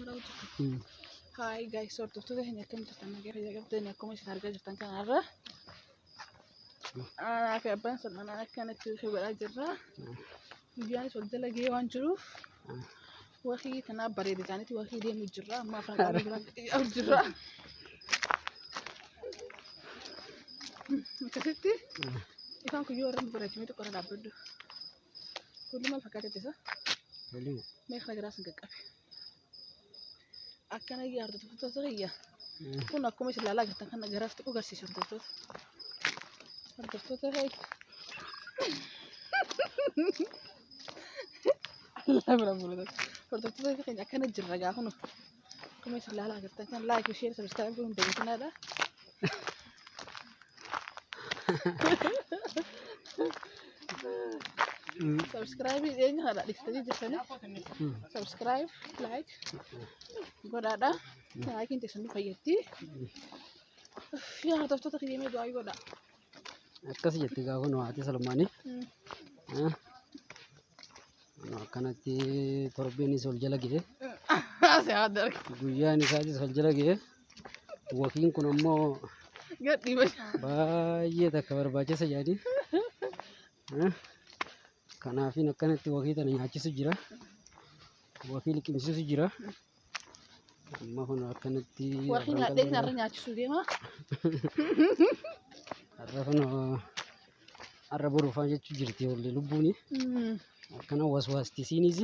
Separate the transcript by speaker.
Speaker 1: Hi guys, hordoftoota keenya akkamitti jirtan? Nagaa fayyaa qabdanii akkuma isin argaa jirtan kanarra anaa fi abbaan salmanaan akkanatti godhaa jirra. Guyyaanis wal jala gahee waan jiruuf wakii kanaaf bareeda isaaniitti wakii deemu jirra. Amma afran qabu biraa jirra. Akkasitti ifaan kuyyoo warra bareechimee tokko irra dhaabbaddu. Kulli maal fakkaatatti isa? Meeqa garaas hin qaqqabe. Akkana hordoftoota kiyya kun akkuma isin ilaalaa jirtan kana garaas xiqqoo agarsiisa hordoftoota kiyya. Hordoftoota kiyya akkana jirra gaafa nu akkuma isin ilaalaa jirtan kan laayik ishee sabiskaayibii gochuun beekanaadha. Subscribe ini ada di sini jasanya. Subscribe, like, godada. Like ini sini payeti. Ya harus tuh kayaknya doa goda.
Speaker 2: Kasih jadi kau nu hati Salmani. Karena ti torbi ini solja lagi.
Speaker 1: Sehat dah.
Speaker 2: Guya ini saja solja lagi. Walking kuno mau.
Speaker 1: Gak tiba.
Speaker 2: Bayi tak kabar baca saja di. Kanaafin akkanatti wakii tana nyaachisu jira. Wakii liqimsiisu jira. Amma kun akkanatti
Speaker 1: wakii nyaadhee kanarra nyaachisu deema.
Speaker 2: Har'a kun har'a boruufaan jechuu jirti wallee lubbuuni. Akkana waswaasti isiinis